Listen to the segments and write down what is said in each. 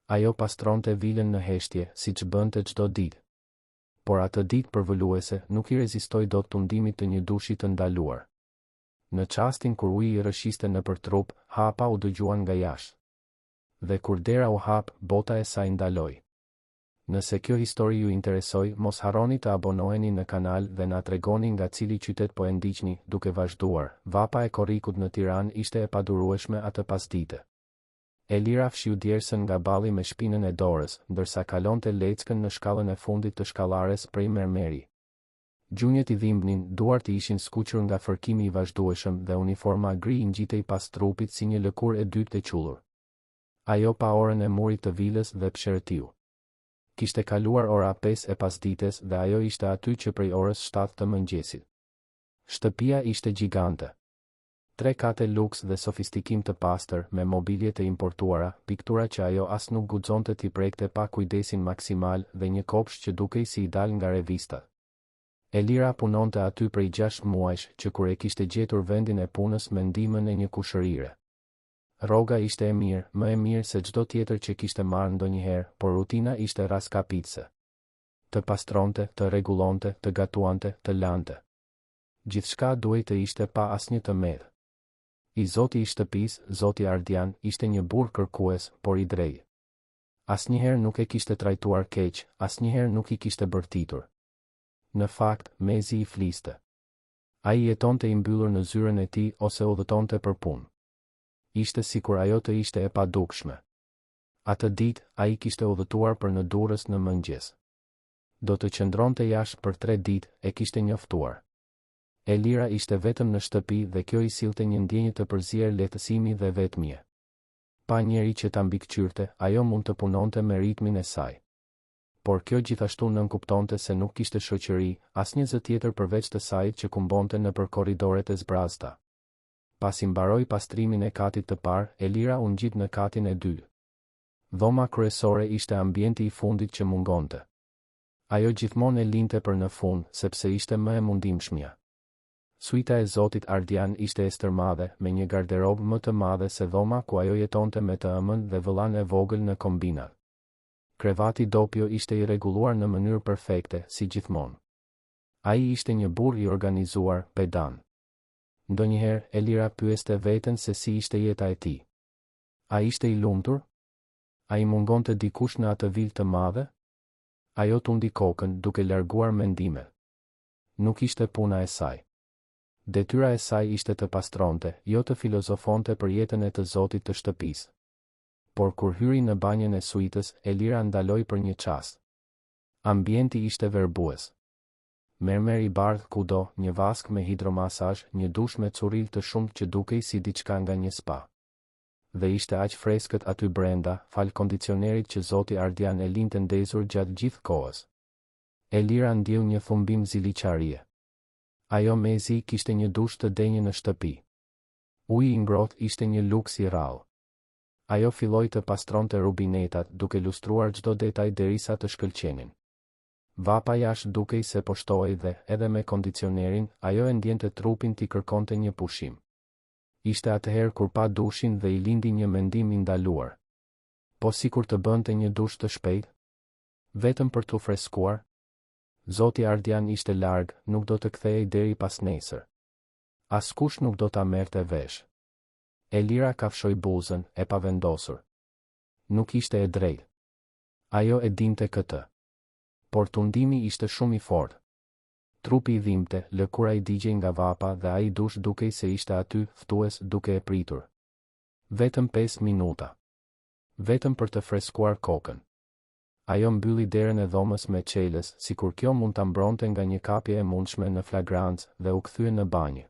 Ajo pastronte vilën në heshtje, siç bënte çdo ditë. Por atë ditë përvëluese nuk i rezistoi dot tundimit të një dushi të ndaluar. Në çastin kur uji i rrëshiste nëpër trup, hapa u dëgjuan nga jashtë. Dhe kur dera u hap, bota e saj ndaloi. Nëse kjo histori ju interesoj, mos harroni të abonoheni në kanal dhe na tregoni nga cili qytet po e ndiqni. Duke vazhduar, vapa e korrikut në Tiranë ishte e padurueshme atë pasdite. Elira fshiu djersën nga balli me shpinën e dorës, ndërsa kalonte leckën në shkallën e fundit të shkallares prej mermeri. Gjunjët i dhimbnin, duart i ishin skuqur nga fërkimi i vazhdueshëm dhe uniforma gri i ngjitej pas trupit si një lëkurë e dytë e qullur. Ajo pa orën e murit të vilës dhe psherëtiu. Kishte kaluar ora 5 e pasdites dhe ajo ishte aty që prej orës 7 të mëngjesit. Shtëpia ishte gjigante. 3 kate luks dhe sofistikim të pastër, me mobilje të importuara, piktura që ajo as nuk guxonte t'i prekte pa kujdesin maksimal dhe një kopsh që dukej si i dal nga revista. Elira punonte aty prej 6 muajsh, që kur e kishte gjetur vendin e punës me ndihmën e një kushërire. Rroga ishte e mirë, më e mirë se çdo tjetër që kishte marrë ndonjëherë, por rutina ishte raskapitse. Të pastronte, të rregullonte, të gatuante, të lante. Gjithçka duhej të ishte pa asnjë të medh. I zoti i shtëpisë, zoti Ardian, ishte një burr kërkues, por i drejtë. Asnjëherë nuk e kishte trajtuar keq, asnjëherë nuk i kishte bërtitur. Në fakt, mezi i fliste. Ai jetonte i mbyllur në zyrën e tij ose udhëtonte për punë. Ishte sikur ajo të ishte e padukshme. Atë ditë, ai kishte udhëtuar për në Durrës në mëngjes. Do të qëndronte jashtë për 3 ditë, e kishte njoftuar. Elira ishte vetëm në shtëpi dhe kjo i sillte një ndjenjë të përzier lehtësimi dhe vetmie. Pa njeri që ta mbikëqyrte, ajo mund të punonte me ritmin e saj. Por kjo gjithashtu nënkuptonte se nuk kishte shoqëri, asnjë zë tjetër përveç të saj që kumbonte nëpër korridoret e zbrazta. Pasi mbaroi pastrimin e katit të parë, Elira u ngjit në katin e dytë. Dhoma kryesore ishte ambienti i fundit që mungonte. Ajo gjithmonë e linte për në fund, sepse ishte më e mundimshmja. Suita e zotit Ardian ishte e stërmadhe, me një garderobë më të madhe se dhoma ku ajo jetonte me të ëmën dhe vëllan e vogël në kombinat. Krevati Doppio ishte i rregulluar në mënyrë perfekte, si gjithmonë. Ai ishte një burr i organizuar, pedant. Ndonjëherë, Elira pyeste veten se si ishte jeta e tij. A ishte i lumtur? A i mungonte dikush në atë vilë të madhe? Ajo tundi kokën, duke larguar mendimet. Nuk ishte puna e saj. Detyra e saj ishte të pastronte, jo të filozofonte për jetën e të zotit të shtëpisë. Por kur hyri në banjën e suitës, Elira ndaloi për një çast. Ambienti ishte verbues. Mermer i bardhë kudo, një vask me hidromasazh, një dush me curil të shumtë që dukej si diçka nga një spa. Dhe ishte aq freskët aty brenda, fal kondicionerit që zoti Ardian e linte ndezur gjatë gjithë kohës. Elira ndjeu një thumbim ziliqarie. Ajo mezi kishte një dush të denjë në shtëpi. Uji i ngrohtë ishte një luks i rrallë. Ajo filloi të pastronte rubinetat, duke lustruar çdo detaj derisa të shkëlqenin. Vapa jashtë dukej se po shtohej dhe, edhe me kondicionerin, ajo e ndjente trupin t'i kërkonte një pushim. Ishte atëherë kur pa dushin dhe i lindi një mendim i ndaluar. Po sikur të bënte një dush të shpejtë? Vetëm për t'u freskuar? Zoti Ardian ishte larg, nuk do të kthehej deri pas nesër. Askush nuk do ta merrte vesh. Elira kafshoi buzën, e pavendosur. Nuk ishte e drejtë. Ajo e dinte këtë. Por tundimi ishte shumë i fortë. Trupi i dhimbte, lëkura i digjej nga vapa dhe ai dush dukej se ishte aty, ftues, duke e pritur. Vetëm 5 minuta. Vetëm për të freskuar kokën. Ajo mbylli derën e dhomës me çelës, sikur kjo mund ta mbronte nga një kapje e mundshme në flagrancë, dhe u kthye në banjë.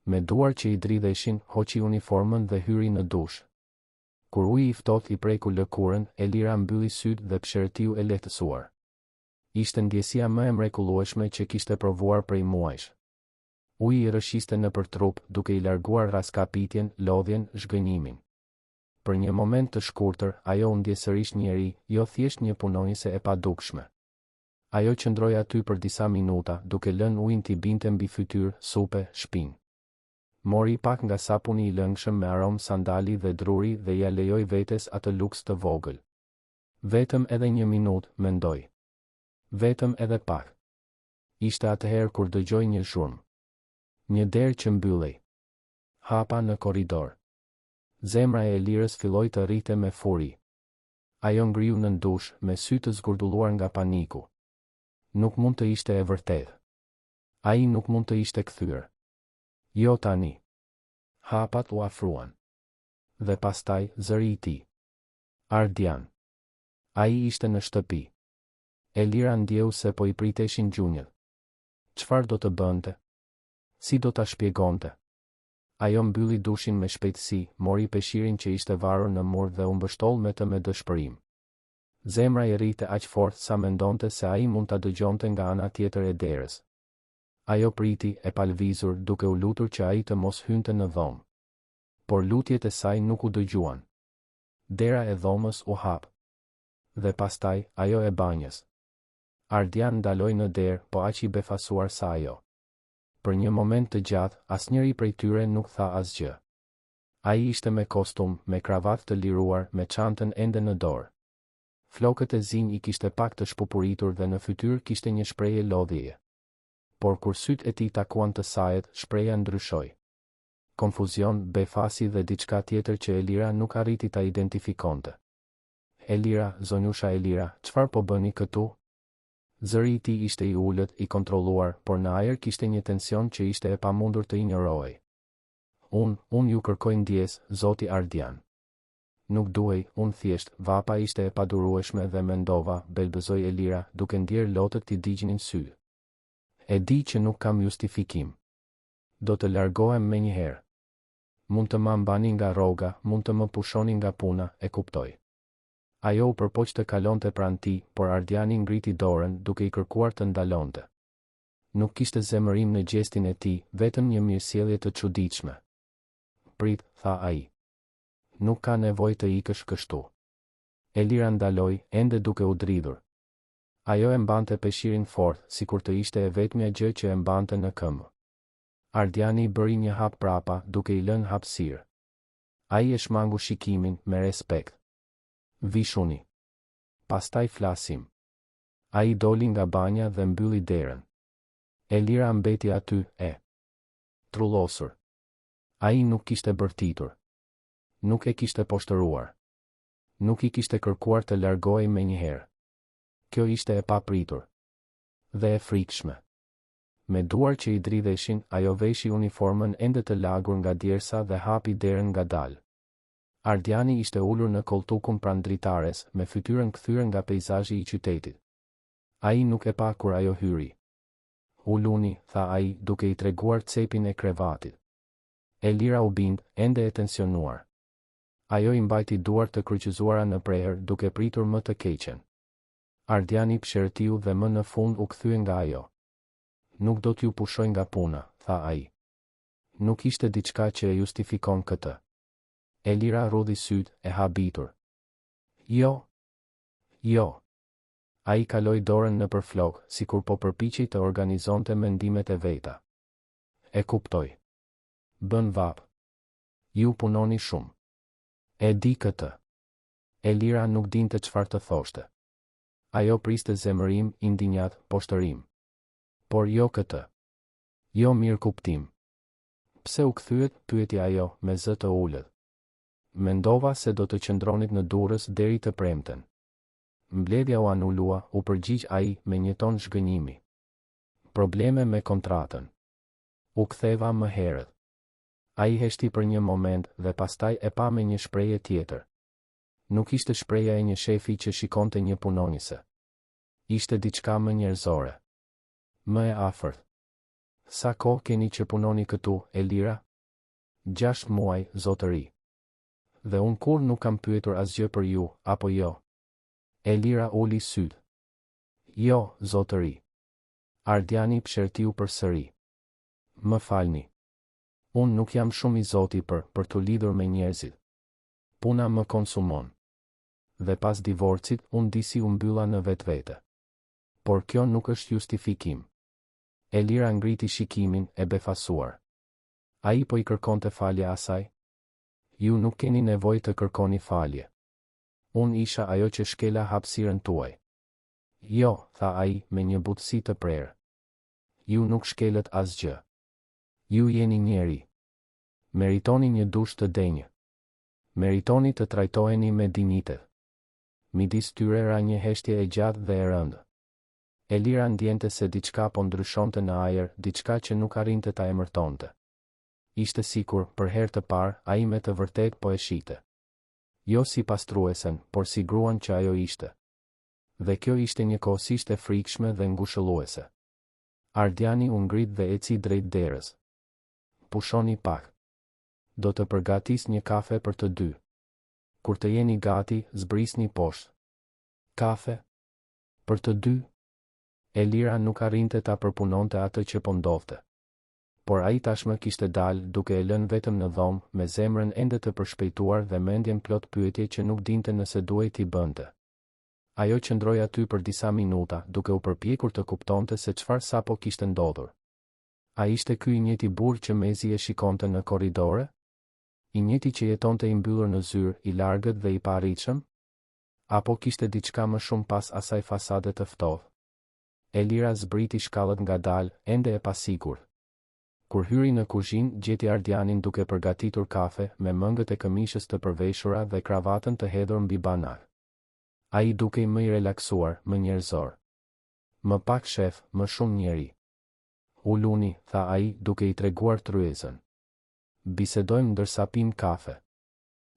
Me duar që i dridheshin, hoqi uniformën dhe hyri në dush. Kur uji i ftohtë i preku lëkurën, Elira mbylli sytë dhe psherëtiu e lehtësuar. Ishte ndjesia më e mrekullueshme që kishte provuar prej muajsh. Uji i rrëshiste nëpër trup, duke i larguar raskapitjen, lodhjen, zhgënjimin. Për një moment të shkurtër, ajo u ndje sërish njeri, jo thjesht një punonjëse e padukshme. Ajo qëndroi aty për disa minuta, duke lënë ujin t'i binte mbi fytyrë, supe, shpinë. Mori pak nga sapuni i lëngshëm me aromë sandali dhe druri dhe ja lejoi vetes atë luks të vogël. Vetëm edhe 1 minutë, mendoj. Vetëm edhe pak. Ishte atëherë kur dëgjoj një zhurmë. Një derë që mbyllej. Hapa në korridor. Zemra e Elirës filloi të rrite me furi. Ajo ngriu në dush me sy të zgurdulluar nga paniku. Nuk mund të ishte e vërtetë. Ai nuk mund të ishte kthyer. Jo tani. Hapat u afruan. Dhe pastaj zëri i tij. Ardian. Ai ishte në shtëpi. Elira ndjeu se po i priteshin gjunjët. Çfarë do të bënte? Si do ta shpjegonte? Ajo mbylli dushin me shpejtësi, mori peshirin që ishte varur në mur dhe u mbështoll me të me dëshpërim. Zemra i rrite aq fort sa mendonte se ai mund ta dëgjonte nga ana tjetër e derës. Ajo priti e palvizur duke u lutur që ai të mos hynte në dhomë. Por lutjet e saj nuk u dëgjuan. Dera e dhomës u hap. Dhe pastaj ajo e banjës. Ardian ndaloi në derë, po aq i befasuar sa ajo. Për një moment të gjatë, asnjëri prej tyre nuk tha asgjë. Ai ishte me kostum, me kravatë të liruar, me çantën ende në dorë. Flokët e zinj i kishte pak të shpupuritur dhe në fytyrë kishte një shprehje lodhjeje. Por kur sytë e tij takuan të sajet, shprehja ndryshoi. Konfuzion, befasi dhe diçka tjetër që Elira nuk arriti ta identifikonte. Elira, zonjusha Elira, çfarë po bëni këtu? Zëri i tij ishte i ulët, i kontrolluar, por në ajër kishte një tension që ishte e pamundur të injorohej. Unë ju kërkoj ndjes, zoti Ardian. Nuk duhej, unë thjesht, vapa ishte e padurueshme dhe mendova, belbëzoi Elira, duke ndjer lotët t'i digjnin sy. E di që nuk kam justifikim. Do të largohem menjëherë. Mund të më mbani nga rroga, mund të më pushoni nga puna, e kuptoj. Ajo u përpoq të kalonte pranë tij, por Ardiani ngriti dorën duke i kërkuar të ndalonte. Nuk kishte zemërim në gjestin e tij, vetëm një mirësjellje të çuditshme. Prit, tha ai. Nuk ka nevojë të ikësh kështu. Elira ndaloi, ende duke u dridhur. Ajo e mbante peshirin fort, sikur të ishte e vetmja gjë që e mbante në këmbë. Ardiani bëri një hap prapa, duke i lënë hapësirë. Ai e shmangu shikimin me respekt. Vishuni. Pastaj flasim. Ai doli nga banja dhe mbylli derën. Elira mbeti aty, trullosur. Ai nuk kishte bërtitur. Nuk e kishte poshtëruar. Nuk i kishte kërkuar të largohej menjëherë. Kjo ishte e papritur. Dhe e frikshme. Me duar që i dridheshin, ajo veshi uniformën ende të lagur nga djersa dhe hapi derën ngadalë. Ardiani ishte ulur në koltukun pranë dritares, me fytyrën kthyer nga peizazhi i qytetit. Ai nuk e pa kur ajo hyri. Uluni, tha ai, duke i treguar cepin e krevatit. Elira u bind, ende e tensionuar. Ajo i mbajti duart të kryqëzuara në prehër, duke pritur më të keqen. Ardiani pshërtiu dhe më në fund u kthye nga ajo. Nuk do t'ju pushoj nga puna, tha ai. Nuk ishte diçka që e justifikon këtë. Elira rudhi syt, e habitur. Jo. Ai kaloi dorën nëpër flok, sikur po përpiqej të organizonte mendimet e veta. E kuptoj. Bën vap. Ju punoni shumë. E di këtë. Elira nuk dinte çfarë të thoshte. Ajo priste zemërim, indinjat, poshtërim. Por jo këtë. Jo mirë kuptim. Pse u kthyet, pyeti ajo, me zë të ulët. Mendova se do të qëndronit në Durrës deri të premten. Mbledhja u anulua, u përgjigj ai me një ton zhgënjimi. Probleme me kontratën. U ktheva më herët. Ai heshti për një moment dhe pastaj e pa me një shprehje tjetër. Nuk ishte shprehja e një shefi që shikonte një punonjëse. Ishte diçka më njerëzore. Më e afërt. Sa kohë keni që punoni këtu, Elira? 6 muaj, zotëri. Dhe unë kur nuk kam pyetur asgjë për ju, apo jo? Elira uli syt. Jo, zotëri. Ardiani pshërtiu përsëri. Më falni. Unë nuk jam shumë i zoti për të lidhur me njerëzit. Puna më konsumon. Dhe pas divorcit, unë disi u mbylla në vetvete. Por kjo nuk është justifikim. Elira ngriti shikimin, e befasuar. Ai po i kërkonte falje asaj? Ju nuk keni nevojë të kërkoni falje. Unë isha ajo që shkela hapësirën tuaj. Jo, tha ai, me një butësi të prerë. Ju nuk shkelët asgjë. Ju jeni njeri. Meritoni një dush të denjë. Meritoni të trajtoheni me dinitet. Midis tyre ra një heshtje e gjatë dhe e rëndë. Elira ndjente se diçka po ndryshonte në ajër, diçka që nuk arrinte ta emërtonte. Ishte sikur, për herë të parë, ai me të vërtet po e shite. Jo si pastruesen, por si gruan që ajo ishte. Dhe kjo ishte një kohësisht e frikshme dhe ngushëlluese. Ardiani u ngrit dhe eci drejt derës. Pushoni pak. Do të përgatis një kafe për të dy. Kur të jeni gati, zbrisni poshtë. Kafe? Për të dy? Elira nuk arrinte ta përpunonte atë që po ndodhte. Por ai tashmë kishte dalë duke e lënë vetëm në dhomë, me zemrën ende të përshpejtuar dhe mendjen plot pyetje që nuk dinte nëse duhej t'i bënte. Ajo qëndroi aty për disa minuta, duke u përpjekur të kuptonte se çfarë sapo kishte ndodhur. A ishte ky i njëjti burr që mezi e shikonte në korridore? I njëjti që jetonte i mbyllur në zyrë, i largët dhe i paarritshëm? Apo kishte diçka më shumë pas asaj fasade të ftohtë? Elira zbriti shkallët ngadalë, ende e pasigurt. Kur hyri në kuzhinë, gjeti Ardianin duke përgatitur kafe, me mëngët e këmishës të përveshura dhe kravatën të hedhur mbi banak. Ai dukej më i relaksuar, më njerëzor. Më pak shef, më shumë njeri. Uluni, tha ai, duke i treguar tryezën. Bisedojmë ndërsa pim kafe.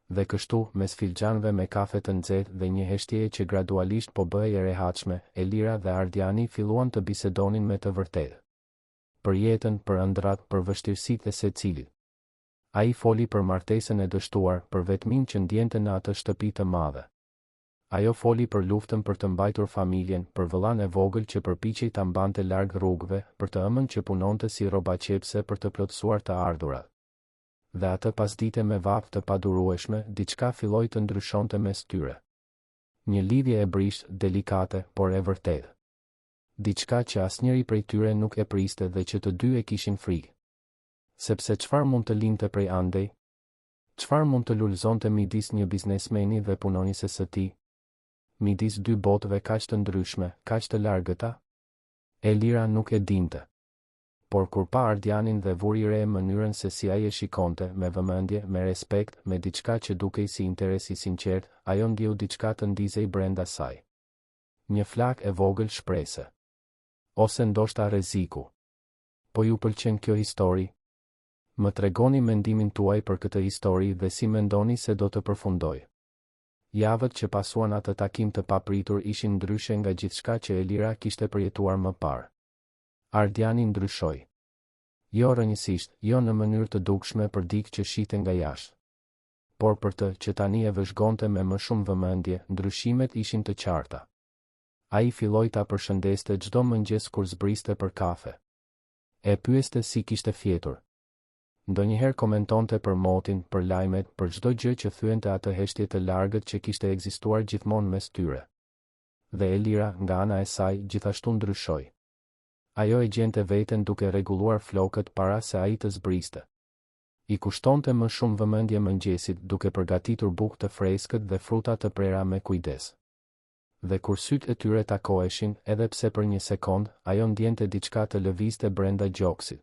Dhe kështu, mes filxhanëve me kafe të nxehtë dhe një heshtjeje që gradualisht po bëhej e rehatshme, Elira dhe Ardiani filluan të bisedonin me të vërtetë. Për jetën, për ëndrat, për vështirësitë e secilit. Ai foli për martesën e dështuar, për vetminë që ndjente në atë shtëpi të madhe. Ajo foli për luftën për të mbajtur familjen, për vëllain e vogël që përpiqej ta mbante larg rrugëve, për të ëmën që punonte si rrobaqepse për të plotësuar të ardhurat. Dhe atë pasdite me vap të padurueshme, diçka filloi të ndryshonte mes tyre. Një lidhje e brisht, delikate, por e vërtetë. Diçka që asnjëri prej tyre nuk e priste dhe që të dy e kishin frikë. Sepse çfarë mund të lindte prej andej? Çfarë mund të lulëzonte midis një biznesmeni dhe punonises së tij? Midis dy botëve kaq të ndryshme, kaq të largëta? Elira nuk e dinte. Por kur pa Ardianin dhe vuri re mënyrën se si ai e shikonte, me vëmendje, me respekt, me diçka që dukej si interes i sinqert, ajo ndjeu diçka të ndizej brenda saj. Një flak e vogël shprese. Ose ndoshta rreziku. Po ju pëlqen kjo histori? Më tregoni mendimin tuaj për këtë histori dhe si mendoni se do të përfundoj. Javët që pasuan atë takim të papritur ishin ndryshe nga gjithçka që Elira kishte përjetuar më parë. Ardiani ndryshoi. Jo rënjësisht, jo në mënyrë të dukshme për dikë që shite nga jashtë. Por për të që tani e vëzhgonte me më shumë vëmendje, ndryshimet ishin të qarta. Ai filloi ta përshëndeste çdo mëngjes kur zbriste për kafe. E pyeste si kishte fjetur. Ndonjëherë komentonte për motin, për lajmet, për çdo gjë që thyente atë heshtje të largët që kishte ekzistuar gjithmonë mes tyre. Dhe Elira, nga ana e saj, gjithashtu ndryshoi. Ajo e gjente veten duke rregulluar flokët para se ai të zbriste. I kushtonte më shumë vëmendje mëngjesit duke përgatitur bukë të freskët dhe fruta të prera me kujdes. Dhe kur sytë e tyre takoheshin, edhe pse për një sekond, ajo ndjente diçka të lëvizte brenda gjoksit.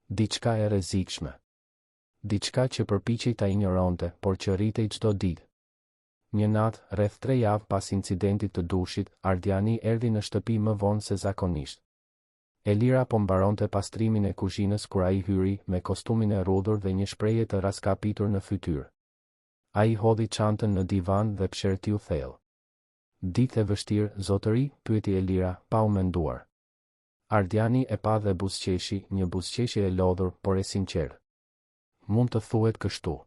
Diçka e rrezikshme. Diçka që përpiqej ta injoronte, por që rritej çdo ditë. Një natë, rreth 3 javë pas incidentit të dushit, Ardiani erdhi në shtëpi më vonë se zakonisht. Elira po mbaronte pastrimin e kuzhinës kur ai hyri, me kostumin e rrudhur dhe një shprehje të raskapitur në fytyrë. Ai hodhi çantën në divan dhe pshertiu thellë. Ditë e vështirë, zotëri, pyeti Elira, pa u menduar. Ardiani e pa dhe buzëqeshi, një buzëqeshje e lodhur, por e sinqertë. Mund të thuhet kështu.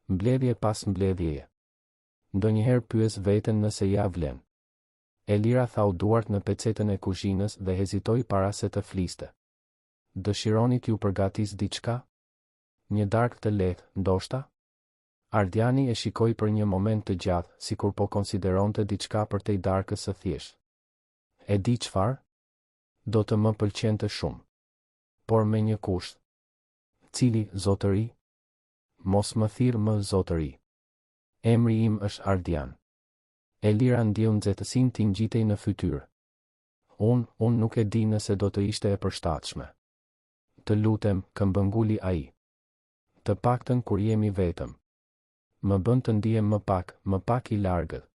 Mbledhje pas mbledhjeje. Ndonjëherë pyes veten nëse ja vlen. Elira thau duart në pecetën e kuzhinës dhe hezitoi para se të fliste. Dëshironi t'ju përgatis diçka? Një darkë të lehtë, ndoshta? Ardiani e shikoi për një moment të gjatë, sikur po konsideronte diçka përtej darkës së thjeshtë. E di çfarë? Do të më pëlqente shumë. Por me një kusht. Cili, zotëri? Mos më thirr më zotëri. Emri im është Ardian. Elira ndjeu nxehtësinë ti ngjitej në fytyrë. Unë nuk e di nëse do të ishte e përshtatshme. Të lutem, këmbënguli ai. Të paktën kur jemi vetëm. Më bën të ndihem më pak i largët.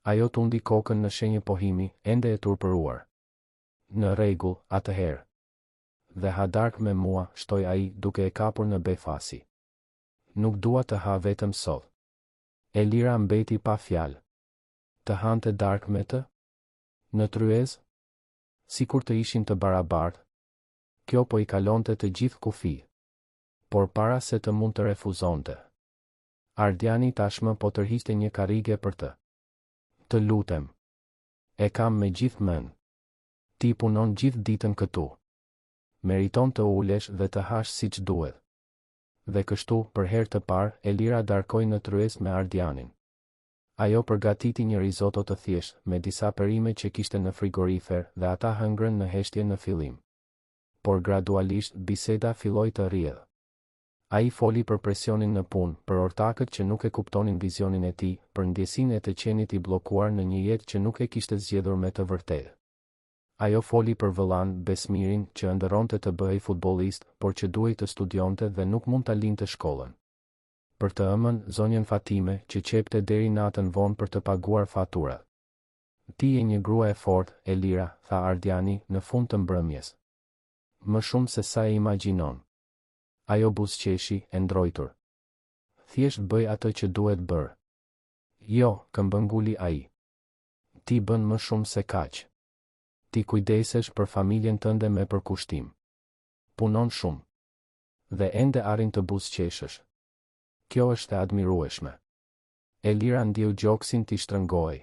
Ajo tundi kokën në shenjë pohimi, ende e turpëruar. Në rregull, atëherë. Dhe ha darkë me mua, shtoi ai, duke e kapur në befasi. Nuk dua të ha vetëm sot. Elira mbeti pa fjalë. Të hante darkë me të? Në tryezë? Sikur të ishin të barabartë. Kjo po i kalonte të gjithë kufi. Por para se të mund të refuzonte. Ardiani tashmë po tërhiqte një karrige për të. Të lutem. E kam me gjithë mend. Ti punon gjithë ditën këtu. Meriton të ulesh dhe të hash siç duhet. Dhe kështu, për herë të parë, Elira darkoi në tryezë me Ardianin. Ajo përgatiti një risotto të thjeshtë, me disa perime që kishte në frigorifer dhe ata hëngrën në heshtje në fillim. Por gradualisht, biseda filloi të rrjedhë. Ai foli për presionin në punë, për ortakët që nuk e kuptonin vizionin e tij, për ndjesinë e të qenit i bllokuar në një jetë që nuk e kishte zgjedhur me të vërtetë. Ajo foli për vëllan, Besmirin, që ëndërronte të bëhej futbollist, por që duhej të studionte dhe nuk mund ta linte shkollën. Për të ëmën, zonjën Fatime, që qepte deri natën vonë për të paguar faturat. Ti je një grua e fortë, Elira, tha Ardiani, në fund të mbrëmjes. Më shumë se sa e imagjinon. Ajo buzëqeshi, e ndrojtur. Thjesht bëj atë që duhet bërë. Jo, këmbënguli ai. Ti bën më shumë se kaq. Ti kujdesesh për familjen tënde me përkushtim. Punon shumë. Dhe ende arrin të buzëqeshësh. Kjo është e admirueshme. Elira ndjeu gjoksin t'i shtrëngoi.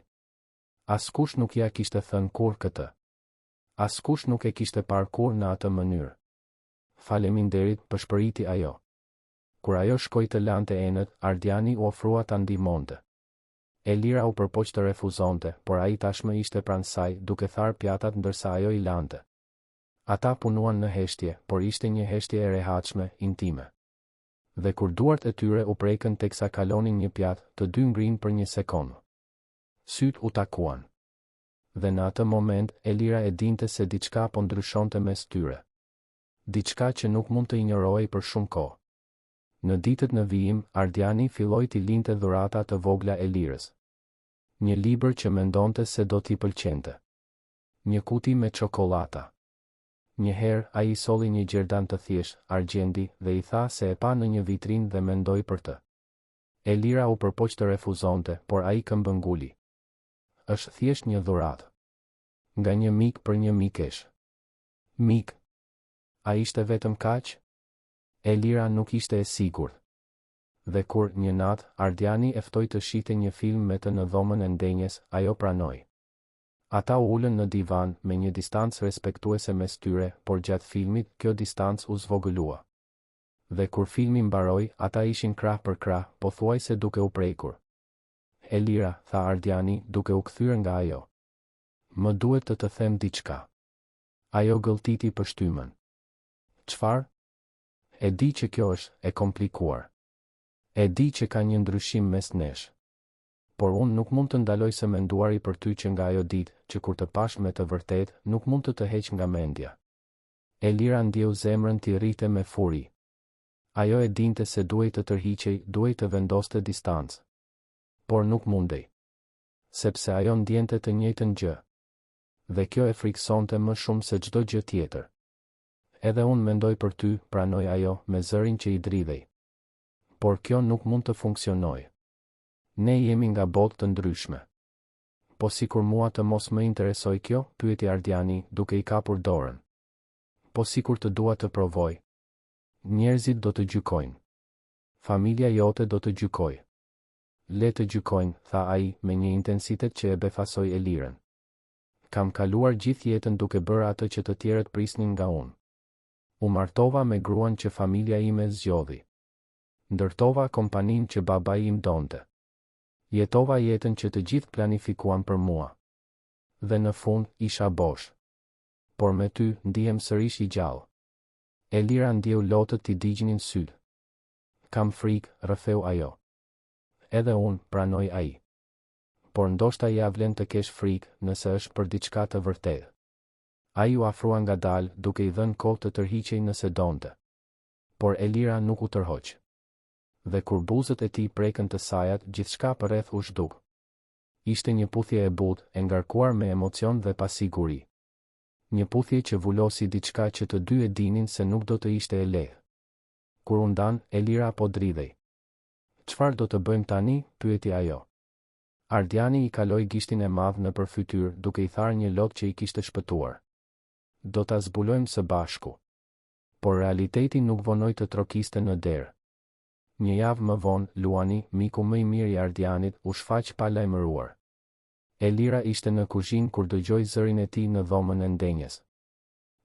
Askush nuk ja kishte thënë kur këtë. Askush nuk e kishte parë kur në atë mënyrë. Faleminderit, përshpëriti ajo. Kur ajo shkoi të lante enët, Ardiani u ofrua ta ndihmonte. Elira u përpoq të refuzonte, por ai tashmë ishte pranë saj, duke tharë pjatat ndërsa ajo i lante. Ata punuan në heshtje, por ishte një heshtje e rehatshme, intime. Dhe kur duart e tyre u prekën teksa kalonin një pjatë, të dy ngrin për një sekondë. Syt u takuan. Dhe në atë moment, Elira e dinte se diçka po ndryshonte mes tyre. Diçka që nuk mund të injorohej për shumë kohë. Në ditët në vijim, Ardiani filloi t'i linte dhurata të vogla Elirës. Një libër që mendonte se do t'i pëlqente. Një kuti me çokolata. Një herë, ai i solli një gjerdan të thjeshtë, argjendi, dhe i tha se e pa në një vitrinë dhe mendoi për të. Elira u përpoq të refuzonte, por ai këmbënguli. Është thjesht një dhuratë. Nga një mik për një mikesh. Mik. A ishte vetëm kaq? Elira nuk ishte e sigurt. Dhe kur, një natë, Ardiani e ftoi të shihte një film me të në dhomën e ndenjes, ajo pranoi. Ata u ulën në divan, me një distancë respektuese mes tyre, por gjatë filmit, kjo distancë u zvogëlua. Dhe kur filmi mbaroi, ata ishin krah për krah, pothuajse duke u prekur. Elira, tha Ardiani, duke u kthyer nga ajo. Më duhet të të them diçka. Ajo gëlltiti pështymën. Çfarë? E di që kjo është e komplikuar. E di që ka një ndryshim mes nesh. Por unë nuk mund të ndaloj së menduari për ty që nga ajo ditë, që kur të pash me të vërtet, nuk mund të heq nga mendja. Elira ndjeu zemrën t'i rrite me furi. Ajo e dinte se duhej të tërhiqej, duhej të vendoste distancë. Por nuk mundej. Sepse ajo ndjente të njëjtën gjë. Dhe kjo e friksonte më shumë se çdo gjë tjetër. Edhe unë mendoj për ty, pranoi ajo, me zërin që i dridhej. Por kjo nuk mund të funksionojë. Ne jemi nga botë të ndryshme. Po sikur mua të mos më interesoj kjo, pyeti Ardiani, duke i kapur dorën. Po sikur të dua të provoj. Njerëzit do të gjykojnë. Familja jote do të gjykojë. Le të gjykojnë, tha ai, me një intensitet që e befasoi Elirën. Kam kaluar gjithë jetën duke bërë atë që të tjerët prisnin nga unë. U martova me gruan që familja ime zgjodhi. Ndërtova kompaninë që babai im donte. Jetova jetën që të gjithë planifikuan për mua. Dhe në fund, isha bosh. Por me ty, ndihem sërish i gjallë. Elira ndjeu lotët t'i digjnin sytë. Kam frikë, rrëfeu ajo. Edhe unë, pranoi ai. por ndoshta ja vlen të kesh frikë nëse është për diçka të vërtetë. Ai u afrua ngadalë duke i dhënë kohë të tërhiqej nëse donte. Por Elira nuk u tërhoq. Dhe kur buzët e tij prekën të sajat, gjithçka përreth u zhduk. Ishte një puthje e butë, e ngarkuar me emocion dhe pasiguri. Një puthje që vulosi diçka që të dy e dinin se nuk do të ishte e lehtë. Kur u ndan, Elira po dridhej. Çfarë do të bëjmë tani? Pyeti ajo. Ardiani i kaloi gishtin e madh nëpër fytyrë duke i tharë një lot që i kishte shpëtuar. Do ta zbulojmë së bashku. Por realiteti nuk vonoi të trokiste në derë. Një javë më vonë, Luani, miku më i mirë i Ardianit, u shfaq pa lajmëruar. Elira ishte në kuzhinë kur dëgjoi zërin e tij në dhomën e ndenjes.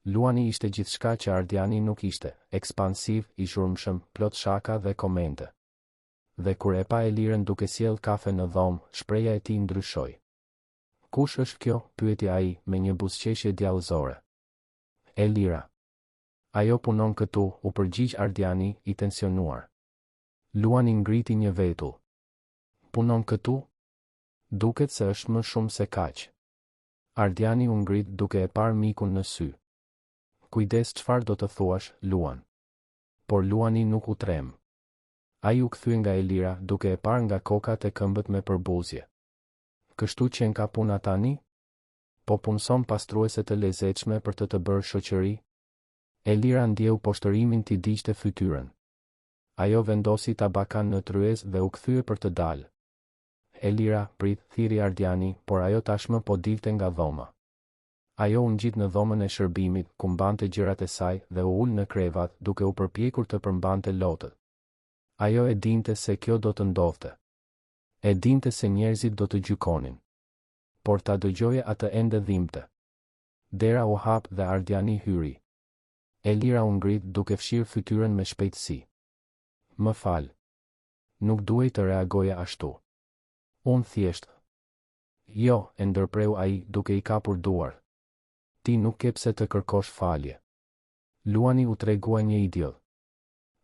Luani ishte gjithçka që Ardiani nuk ishte, ekspansiv, i zhurmshëm, plot shaka dhe komente. Dhe kur e pa Elirën duke sjell kafe në dhomë, shpreha e tij ndryshoi. Kush është kjo? Pyeti ai me një buzëqeshje djallëzore. Elira. Ajo punon këtu, u përgjigj Ardiani i tensionuar. Luani ngriti një vetull. Punon këtu? Duket se është më shumë se kaq. Ardiani u ngrit duke e parë mikun në sy. Kujdes çfarë do të thuash, Luan. Por Luani nuk u trem. Ai u kthye nga Elira duke e parë nga kokat e këmbët me përbuzje. Kështu që ka puna tani? Po punson pastruese të lezetshme për të bërë shoqëri? Elira ndjeu poshtërimin t'i diqte fytyrën. Ajo vendosi tabakan në tryez dhe u kthye për të dalë. Elira, prit, thiri Ardiani, por ajo tashmë po dilte nga dhoma. Ajo u ngjit në dhomën e shërbimit, ku mbante gjërat e saj dhe u ul në krevat duke u përpjekur të përmbante lotët. Ajo e dinte se kjo do të ndodhte. E dinte se njerëzit do të gjykonin. Por ta dëgjoje atë ende dhimbte. Dera u hap dhe Ardiani hyri. Elira u ngrit duke fshirë fytyrën me shpejtësi. Më fal. Nuk duhej të reagoja ashtu. Unë thjesht. Jo, e ndërpreu ai duke i kapur duar. Ti nuk ke pse të kërkosh falje. Luani u tregua një idiot.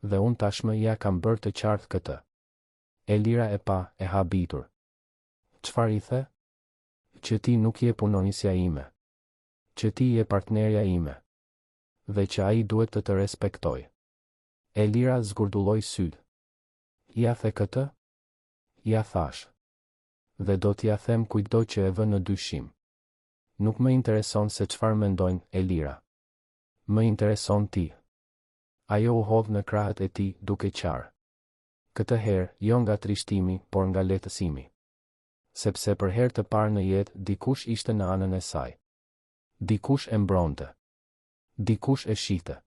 Dhe unë tashmë ja kam bërë të qartë këtë. Elira e pa, e habitur. Çfarë i the? Që ti nuk je punonisja ime. Që ti je partnerja ime. Dhe që ai duhet të respektoj. Elira zgurdulloi syt. Ja the këtë? Ja thash. Dhe do t'ja them kujtdo që e vë në dyshim. Nuk më intereson se çfarë mendojnë, Elira. Më intereson ti. Ajo u hodh në krahët e tij duke qarë. Këtë herë, jo nga trishtimi, por nga lehtësimi. Sepse për herë të parë në jetë, dikush ishte në anën e saj. Dikush e mbronte. Dikush e shihte.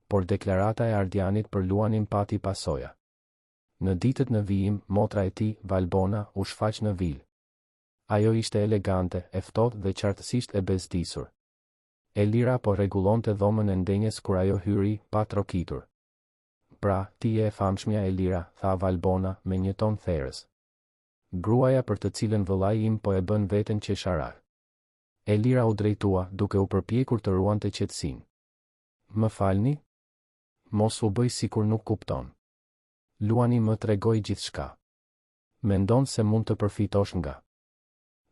Por deklarata e Ardianit për Luanin pati pasoja. Në ditët në vijim, motra e tij, Valbona, u shfaq në vil. Ajo ishte elegante, e ftohtë dhe qartësisht e bezdisur. Elira po rregullonte dhomën e ndenjes kur ajo hyri, pa trokitur. Pra, ti je e famshmja Elira, tha Valbona me një ton therrës. Gruaja për të cilën vëllai im po e bën veten qesharak. Elira u drejtua duke u përpjekur të ruante qetësinë. Më falni? Mos u bëj sikur nuk kupton. Luani më tregoi gjithçka. Mendon se mund të përfitosh nga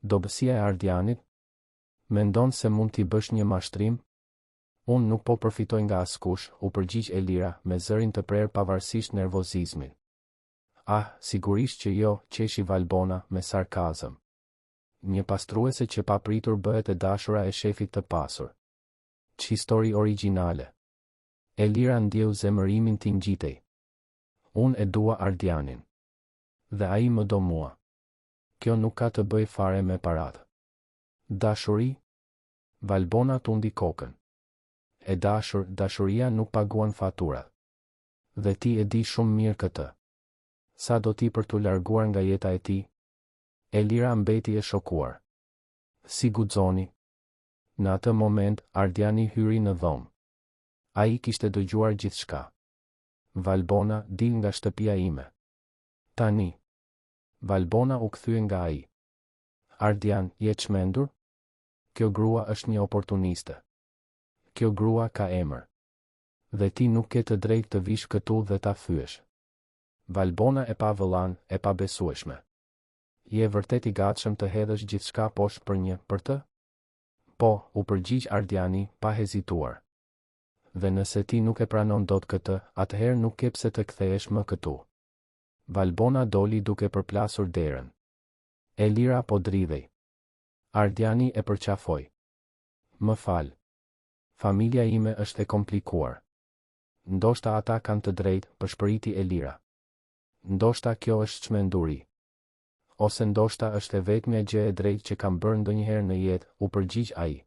dobësia e Ardianit? Mendon se mund t'i bësh një mashtrim? Unë nuk po përfitoj nga askush, u përgjigj Elira me zërin të prerë pavarësisht nervozizmit. Ah, sigurisht që jo, qeshi Valbona me sarkazëm. Një pastruese që papritur bëhet e dashura e shefit të pasur. Ç'histori origjinale. Elira ndjeu zemërimin t'i ngjitej. Unë e dua Ardianin. Dhe ai më do mua. Kjo nuk ka të bëj fare me paratë. Dashuri? Valbona tundi kokën. E dashur, dashuria nuk paguan faturat. Dhe ti e di shumë mirë këtë. Sa do ti për t'u larguar nga jeta e ti? Elira mbeti e shokuar. Si guxoni? Në atë moment, Ardiani hyri në dhomë. Ai kishte dëgjuar gjithçka. Valbona, dil nga shtëpia ime. Tani. Valbona u kthye nga ai. Ardian, je çmendur? Kjo grua është një oportuniste. Kjo grua ka emër. Dhe ti nuk ke të drejtë të vish këtu dhe ta thyesh. Valbona e pa vëllan, e pa besueshme. Je vërtet i gatshëm të hedhësh gjithçka poshtë për të? Po, u përgjigj Ardiani, pa hezituar. Dhe nëse ti nuk e pranon dot këtë, atëherë nuk ke pse të kthehesh më këtu. Valbona doli duke përplasur derën. Elira po dridhej. Ardiani e përqafoi. Më fal. Familja ime është e komplikuar. Ndoshta ata kanë të drejtë, përshpëriti Elira. Ndoshta kjo është çmenduri. Ose ndoshta është e vetmja gjë e drejtë që kam bërë ndonjëherë në jetë, u përgjigj ai.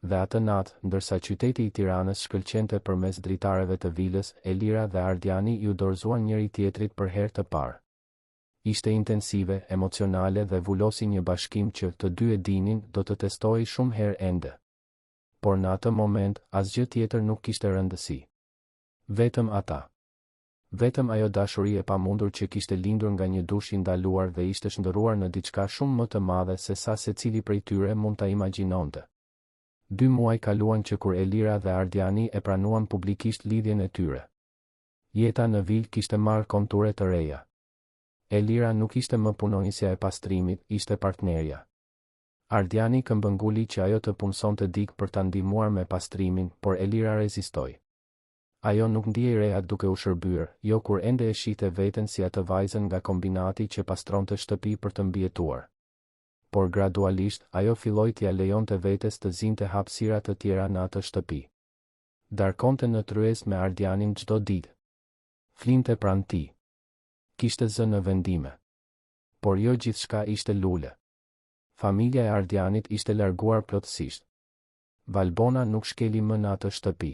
Dhe atë natë, ndërsa qyteti i Tiranës shkëlqente përmes dritareve të vilës, Elira dhe Ardiani ju dorëzuan njëri tjetrit për herë të parë. Ishte intensive, emocionale dhe vullosi një bashkim që të dy e dinin do të testoj shumë herë ende. Por në atë moment, asgjë tjetër nuk kishte rëndësi. Vetëm ata. Vetëm ajo dashuri e pamundur që kishte lindur nga një dush i ndaluar dhe ishte shndërruar në diçka shumë më të madhe se sa secili prej tyre mund ta imagjinonte. 2 muaj kaluan që kur Elira dhe Ardiani e pranuan publikisht lidhjen e tyre. Jeta në vil kishte marrë konture të reja. Elira nuk ishte më punonjësja e pastrimit, ishte partnerja. Ardiani këmbënguli që ajo të punsonte dik për ta ndihmuar me pastrimin, por Elira rezistoi. Ajo nuk ndiej rehat duke u shërbyer, jo kur ende e shihte veten si atë vajzën nga kombinati që pastronte shtëpi për të mbijetuar. Por gradualisht, ajo filloi t'ia lejonte vetes të zinte hapësira të tjera në atë shtëpi. Darkonte në tryezë me Ardianin çdo ditë. Flinte pranë tij. Kishte zë në vendime. Por jo gjithçka ishte lule. Familja e Ardianit ishte larguar plotësisht. Valbona nuk shkeli më në atë shtëpi.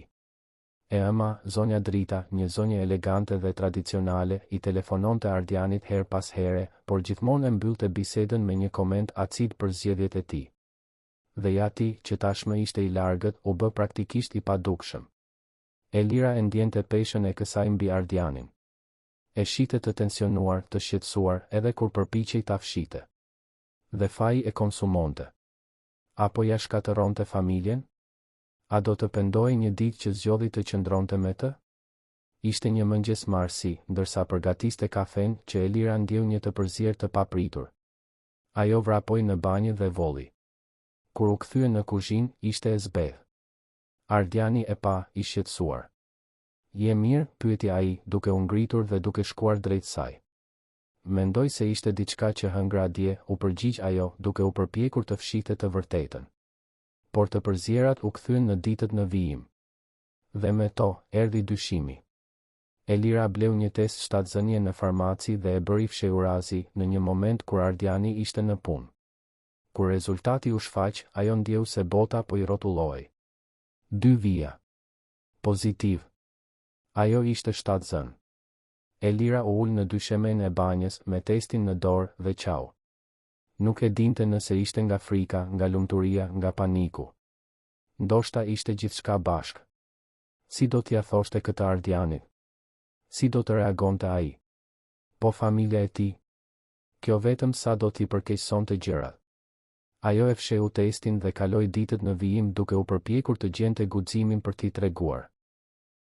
E ëma, zonja Drita, një zonjë elegante dhe tradicionale, i telefononte Ardianit her pas here, por gjithmonë e mbyllte bisedën me një koment acid për zgjedhjet e tij. Dhe ja ti, që tashmë ishte i largët, u bë praktikisht i padukshëm. Elira e ndjente peshën e kësaj mbi Ardianin. E shite të tensionuar, të shqetësuar, edhe kur përpiqej ta fshite. Dhe faji e konsumonte. Apo ja shkatëronte familjen? A do të pendoj një ditë që zgjodhi të qëndronte me të? Ishte një mëngjes marsi, ndërsa përgatiste kafen që Elira ndjeu një të përzier të papritur. Ajo vrapoi në banjë dhe volli. Kur u kthye në kuzhinë, ishte e zbedh. Ardiani e pa, i shqetësuar. Je mirë? Pyeti ai, duke u ngritur dhe duke shkuar drejt saj. Mendoj se ishte diçka që hëngra dje, u përgjigj ajo, duke u përpjekur të fshihte të vërtetën. Por të përzierat u kthyen në ditët në vijim. Dhe me to, erdhi dyshimi. Elira bleu një test shtatzënie në farmaci dhe e bëri fshehurazi në një moment kur Ardiani ishte në punë. Kur rezultati u shfaq, ajo ndjeu se bota po i rrotulloi. 2 vija. Pozitiv. Ajo ishte shtatzën. Elira u ul në dyshemen e banjës me testin në dorë dhe qau. Nuk e dinte nëse ishte nga frika, nga lumturia, nga paniku. Ndoshta ishte gjithçka bashk. Si do t'ia thoshte këtë Ardianit? Si do të reagonte ai? Po familja e tij? Kjo vetëm sa do t'i përkeqësonte gjërat. Ajo e fsheu testin dhe kaloi ditët në vijim duke u përpjekur të gjente guximin për t'i treguar.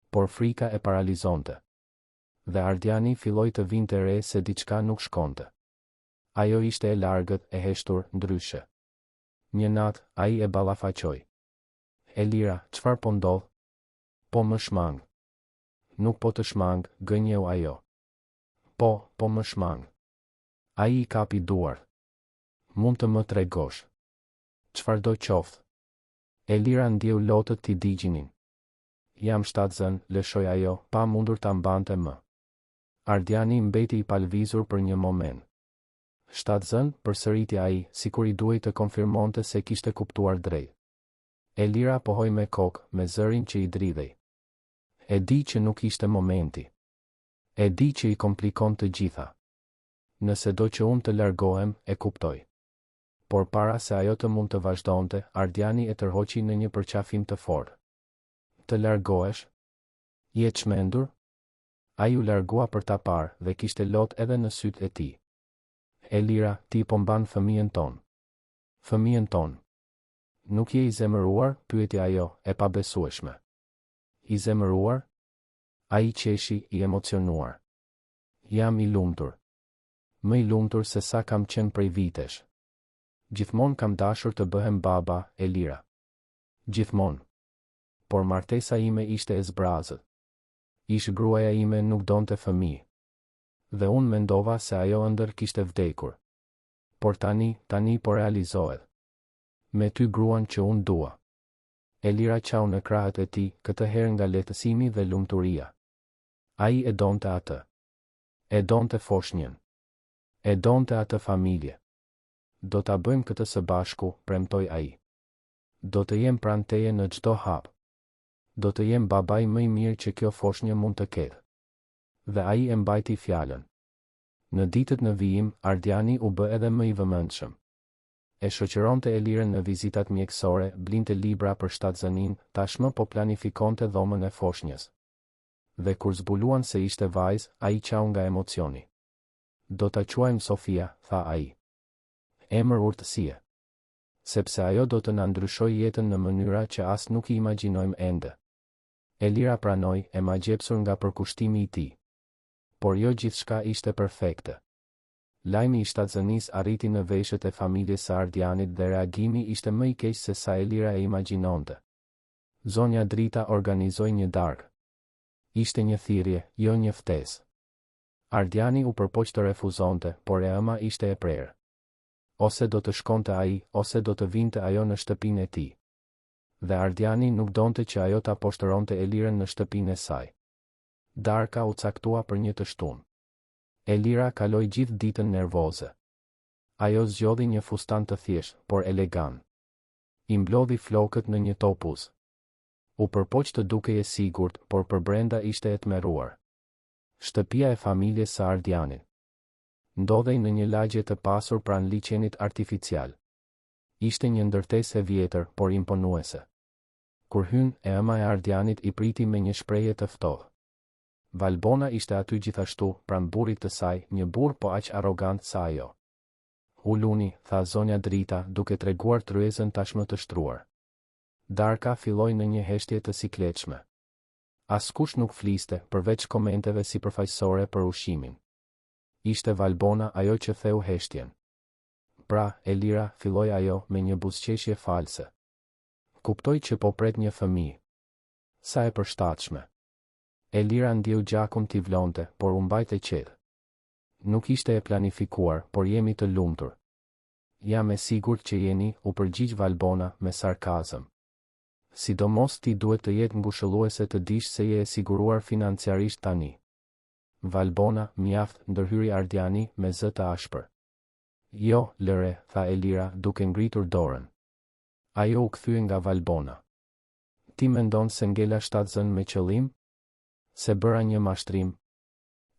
Por frika e paralizonte. Dhe Ardiani filloi të vinte re se diçka nuk shkonte. Ajo ishte e largët, e heshtur, ndryshe. Një natë, ai e ballafaqoi. Elira, çfarë po ndodh? Po më shmang. Nuk po të shmang, gënjeu ajo. Po më shmang. Ai i kapi duart. Mund të më tregosh? Çfarëdo qoftë. Elira ndjeu lotët t'i digjinin. Jam shtatzën, lëshoi ajo, pa mundur ta mbante më. Ardiani mbeti i palvizur për një moment. Shtatzën, përsëriti ai, sikur i duhej të konfirmonte se kishte kuptuar drejt. Elira pohoi me kokë, me zërin që i dridhej. E di që nuk ishte momenti. E di që i komplikon të gjitha. Nëse do që unë të largohem, e kuptoj. Por para se ajo të mund të vazhdonte, Ardiani e tërhoqi në një përqafim të fortë. Të largohesh? Je çmendur? Ai u largua për ta parë dhe kishte lot edhe në sytë e tij. Elira, ti po mban fëmijën ton. Fëmijën ton. Nuk je i zemëruar? Pyeti ajo, e pabesueshme. I zemëruar? Ai qeshi, i emocionuar. Jam i lumtur. Më i lumtur se sa kam qenë prej vitesh. Gjithmonë kam dashur të bëhem baba, Elira. Gjithmonë. Por martesa ime ishte e zbrazët. Gruaja ime nuk donte fëmijë. Dhe unë mendova se ajo ëndër kishte vdekur. Por tani po realizohet. Me ty gruan që unë dua. Elira qau në krahët e tij, këtë herë nga lehtësimi dhe lumturia. Ai e donte atë. E donte foshnjën. E donte atë familje. Do ta bëjmë këtë së bashku, premtoi ai. Do të jem pranë teje në çdo hap. Do të jem babai më i mirë që kjo foshnjë mund të ketë. Dhe ai e mbajti fjalën. Në ditët në vijim, Ardiani u bë edhe më i vëmendshëm. E shoqëronte Elirën në vizitat mjekësore, blinte libra për shtatzënin, tashmë po planifikonte dhomën e foshnjës. Dhe kur zbuluan se ishte vajzë, ai qau nga emocioni. Do ta quajmë Sofia, tha ai. Emër urtësie. Sepse ajo do të na ndryshojë jetën në mënyra që as nuk i imagjinojmë ende. Elira pranoi, e magjepsur nga përkushtimi i tij. Por jo gjithçka ishte perfekte. Lajmi i shtatzënisë arriti në veshët e familjes së Ardianit dhe reagimi ishte më i keq se sa Elira e imagjinonte. Zonja Drita organizoi një darkë. Ishte një thirrje, jo një ftesë. Ardiani u përpoq të refuzonte, por e ëma ishte e prerë. Ose do të shkonte ai, ose do të vinte ajo në shtëpinë e tij. Dhe Ardiani nuk donte që ajo ta poshtëronte Elirën në shtëpinë e saj. Darka u caktua për një të shtunë. Elira kaloi gjithë ditën nervoze. Ajo zgjodhi një fustan të thjeshtë, por elegant. I mblodhi flokët në një topuz. U përpoq të dukej e sigurt, por për brenda ishte e tmerruar. Shtëpia e familjes së Ardianit ndodhej në një lagje të pasur pranë liçenit artificial. Ishte një ndërtesë e vjetër, por imponuese. Kur hyn, e ëma e Ardianit i priti me një shprehje të ftohtë. Valbona ishte aty gjithashtu, pranë burrit të saj, një burr po aq arrogant sa ajo. Uluni, tha zonja Drita, duke treguar tryezën tashmë të shtruar. Darka filloi në një heshtje të sikletshme. Askush nuk fliste, përveç komenteve sipërfaqësore për ushqimin. Ishte Valbona ajo që theu heshtjen. Pra, Elira, filloi ajo me një buzëqeshje false. Kuptoi që po pret një fëmijë. Sa e përshtatshme. Elira ndjeu gjakun t'i vlonte, por u mbajt e qetë. Nuk ishte e planifikuar, por jemi të lumtur. Jam e sigurt që jeni, u përgjigj Valbona me sarkazëm. Sidomos ti duhet të jetë ngushëlluese të dish se je e siguruar financiarisht tani. Valbona, mjaft, ndërhyri Ardiani me zë të ashpër. Jo, lëre, tha Elira, duke ngritur dorën. Ajo u kthye nga Valbona. Ti mendon se ngela shtatzën me qëllim? Se bëra një mashtrim?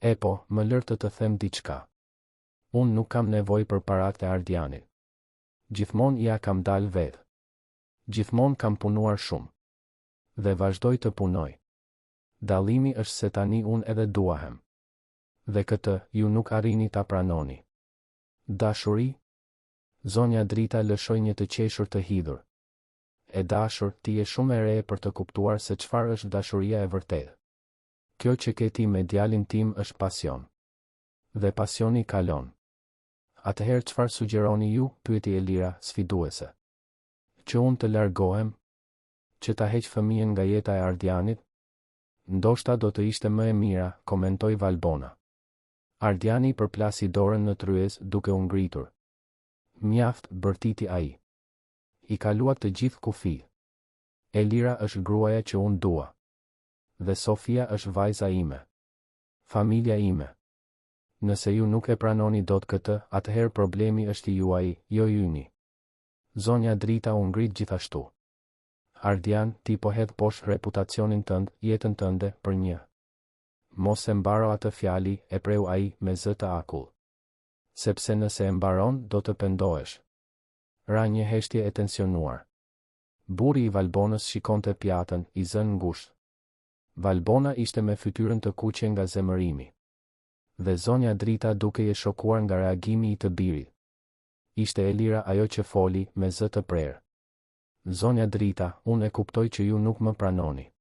E po, më lër të them diçka. Unë nuk kam nevojë për paratë e Ardianit. Gjithmonë ja kam dalë vetë. Gjithmonë kam punuar shumë. Dhe vazhdoj të punoj. Dallimi është se tani unë edhe duahem. Dhe këtë, ju nuk arrini ta pranoni. Dashuri? Zonja Drita lëshoi një të qeshur të hidhur. E dashur, ti je shumë e re për të kuptuar se çfarë është dashuria e vërtetë. Kjo që ke ti me djalin tim është pasion. Dhe pasioni kalon. Atëherë çfarë sugjeroni ju? Pyeti Elira, sfiduese. Që unë të largohem? Që ta heq fëmijën nga jeta e Ardianit? Ndoshta do të ishte më e mira, komentoi Valbona. Ardiani përplasi dorën në tryez duke u ngritur. Mjaft, bërtiti ai. I kaluat të gjithë kufi. Elira është gruaja që unë dua. Dhe Sofia është vajza ime. Familja ime. Nëse ju nuk e pranoni dot këtë, atëherë problemi është i juaj, jo yni. Zonja Drita u ngrit gjithashtu. Ardian, ti po hedh poshtë reputacionin tënd, jetën tënde, për një. Mos e mbaro atë fjali, e preu ai me zë të akull. Sepse nëse e mbaron, do të pendohesh. Ra një heshtje e tensionuar. Burri i Valbonës shikonte pjatën, i zënë ngushtë. Valbona ishte me fytyrën të kuqe nga zemërimi. Dhe zonja Drita duke je shokuar nga reagimi i të birit. Ishte Elira ajo që foli, me zë të prerë. Zonja Drita, unë e kuptoj që ju nuk më pranoni.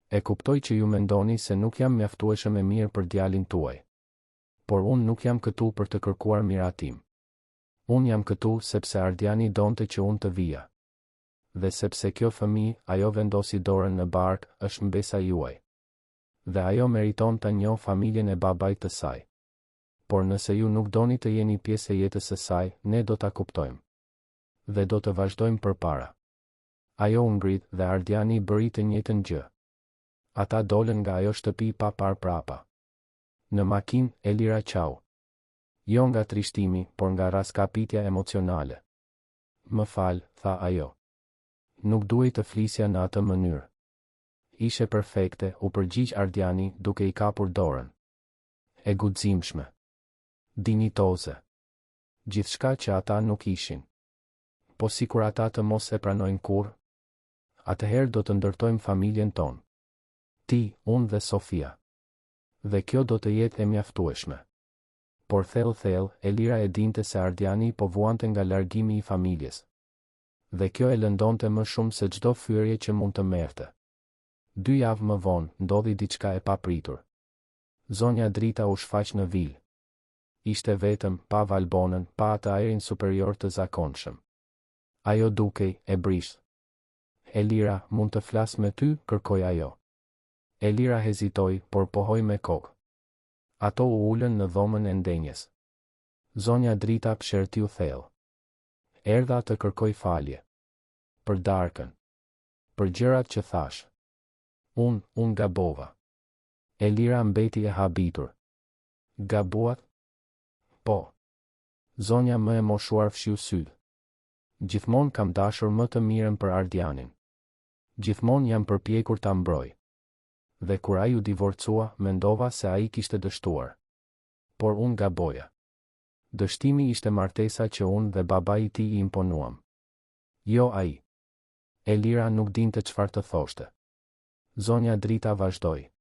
E kuptoj që ju mendoni se nuk jam mjaftueshëm e mirë për djalin tuaj. por unë nuk jam këtu për të kërkuar miratim. Unë jam këtu sepse Ardiani donte që unë të vija. Dhe sepse kjo fëmijë, ajo vendosi dorën në barkë, është mbesa juaj. Dhe ajo meriton të njohë familjen e babait të saj. Por nëse ju nuk doni të jeni pjesë e jetës së saj, ne do ta kuptojmë. Dhe do të vazhdojmë përpara. Ajo u ngrit dhe Ardiani bëri të njëjtën gjë. Ata dolën nga ajo shtëpi pa parë prapa. Në makinë, Elira qau. Jo nga trishtimi, por nga raskapitja emocionale. Më fal, tha ajo. Nuk duhej të flisja në atë mënyrë. Ishe perfekte, u përgjigj Ardiani duke i kapur dorën. E guximshme. Dinitoze. Gjithçka që ata nuk ishin. Po sikur ata të mos e pranojnë kurrë, atëherë do të ndërtojmë familjen tonë. Ti, unë dhe Sofia. Dhe kjo do të jetë e mjaftueshme. Por thellë, Elira e dinte se Ardiani po vuante nga largimi i familjes. Dhe kjo e lëndonte më shumë se çdo fyerje që mund të merrte. 2 javë më vonë, ndodhi diçka e papritur. Zonja Drita u shfaq në vil. Ishte vetëm, pa Valbonën, pa atë ajrin superior të zakonshëm. Ajo dukej e brisht. Elira, mund të flas me ty, kërkoi ajo. Elira hezitoi, por pohoi me kokë. Ato u ulën në dhomën e ndenjes. Zonja Drita pshertiu thellë. Erdha të kërkoj falje. Për darkën. Për gjërat që thash. Unë gabova. Elira mbeti e habitur. Gabuat? Po. Zonja më e moshuar fshiu sytë. Gjithmonë kam dashur më të mirën për Ardianin. Gjithmonë jam përpjekur ta mbroj. Dhe kur ai u divorcua, mendova se ai kishte dështuar. Por unë gaboja. Dështimi ishte martesa që unë dhe babai i tij i imponuam. Jo ai. Elira nuk dinte çfarë të thoshte. Zonja Drita vazhdoi.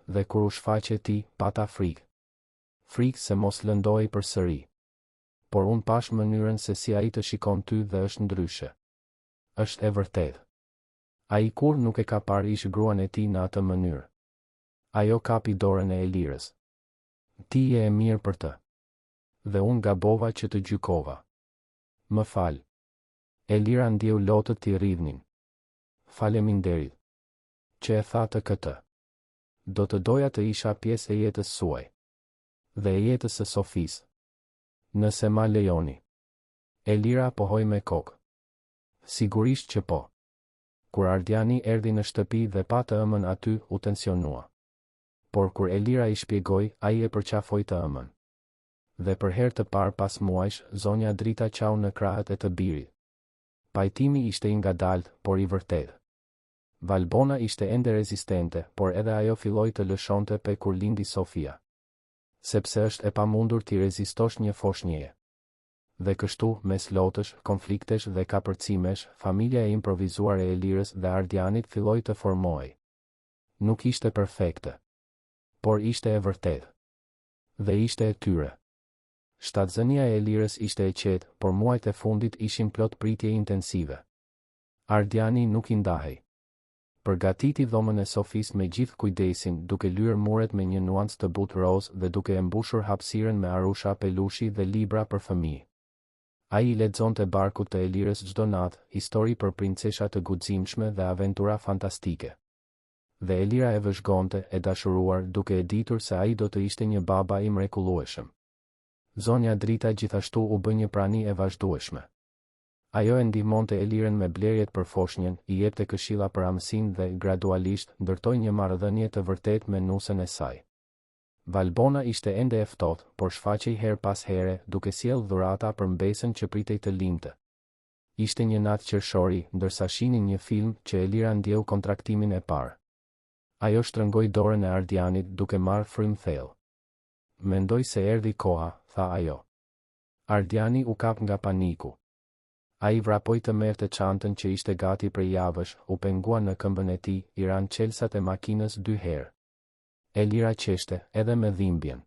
Dhe kur u shfaqe ti, pata frikë. Frikë se mos lëndohej përsëri. Por unë pash mënyrën se si ai të shikon ty dhe është ndryshe. Është e vërtetë. Ai kur nuk e ka parë ish gruan e tij në atë mënyrë. Ajo kapi dorën e Elirës. Ti je e mirë për të. Dhe unë gabova që të gjykova. Më fal. Elira ndjeu lotët t'i rridhnin. Faleminderit. Që e tha të këtë. Do të doja të isha pjesë e jetës suaj. Dhe e jetës së Sofisë. Nëse ma lejoni. Elira pohoi me kokë. Sigurisht që po. Kur Ardiani erdhi në shtëpi dhe pa të ëmën aty, u tensionua. Por kur Elira i shpjegoi, ai e përqafoi të ëmën. Dhe për herë të parë pas muajsh, zonja Drita qau në krahët e të birit. Pajtimi ishte i ngadalt, por i vërtetë. Valbona ishte ende rezistente, por edhe ajo filloi të lëshonte pe kur lindi Sofia. Sepse është e pamundur t'i rezistosh një foshnjeje. Dhe kështu, mes lotësh, konfliktesh dhe kapërcimesh, familja e improvizuar e Elirës dhe Ardianit filloi të formohej. Nuk ishte perfekte. Por ishte e vërtetë. Dhe ishte e tyre. Shtatzënia e Elirës ishte e qetë, por muajt e fundit ishin plot pritje intensive. Ardiani nuk i ndahej. Përgatiti dhomën e Sofis me gjithë kujdesin, duke lyer muret me një nuancë të butë roz dhe duke e mbushur hapësirën me arusha pelushi dhe libra për fëmijë. Ai i lexonte barkut të Elirës çdo natë, histori për princesha të guximshme dhe aventura fantastike. Dhe Elira e vëzhgonte, e dashuruar, duke e ditur se ai do të ishte një baba i mrekullueshëm. Zonja Drita gjithashtu u bë një prani e vazhdueshme. Ajo e ndihmonte Elirën me blerjet për foshnjën, i jepte këshilla për amësinë dhe, gradualisht, ndërtoi një marrëdhënie të vërtetë me nusën e saj. Valbona ishte ende e ftohtë, por shfaqej her pas here, duke sjellë dhurata për mbesën që pritej të lindte. Ishte një natë qershori, ndërsa shihnin një film që Elira ndjeu kontraktimin e parë. Ajo shtrëngoi dorën e Ardianit duke marrë frym thellë. Mendoj se erdhi koha, tha ajo. Ardiani u kap nga paniku. Ai vrapoi të merrte çantën që ishte gati prej javësh, u pengua në këmbën e tij, i ran çelsat e makinës 2 herë. Elira qeshte, edhe me dhimbjen.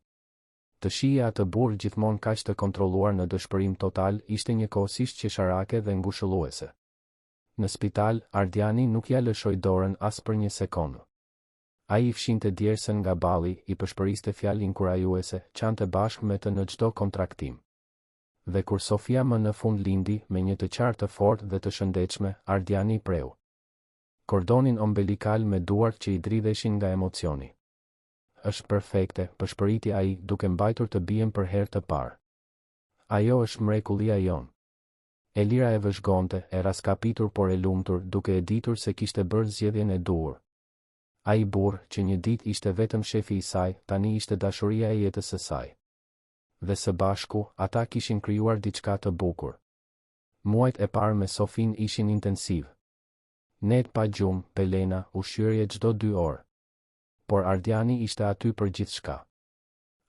Të shihej atë burr gjithmonë kaq të kontrolluar në dëshpërim total, ishte njëkohësisht qesharake dhe ngushëlluese. Në spital, Ardiani nuk ja lëshoi dorën as për një sekondë. Ai I fshinte djersën nga balli, I përshpëriste fjalë inkurajuese, qante bashkë me të në çdo kontraktim. Dhe kur Sofia më në fund lindi, me një të qartë të fortë dhe të shëndetshme, Ardiani I preu kordonin ombelikal me duart që I dridheshin nga emocioni. Është perfekte, përshpëriti ai, duke mbajtur të bien për herë të parë. Ajo është mrekullia jon. Elira e vëzhgonte, e raskapitur por e lumtur, duke e ditur se kishte bërë zgjedhjen e duhur. Ai burr, që një ditë ishte vetëm shefi I saj, tani ishte dashuria e jetës së saj. Dhe së bashku, ata kishin krijuar diçka të bukur. Muajt e parë me Sofin ishin intensiv. Net pa gjumë, pelena, ushqyerje çdo 2 orë. Por Ardiani ishte aty për gjithçka.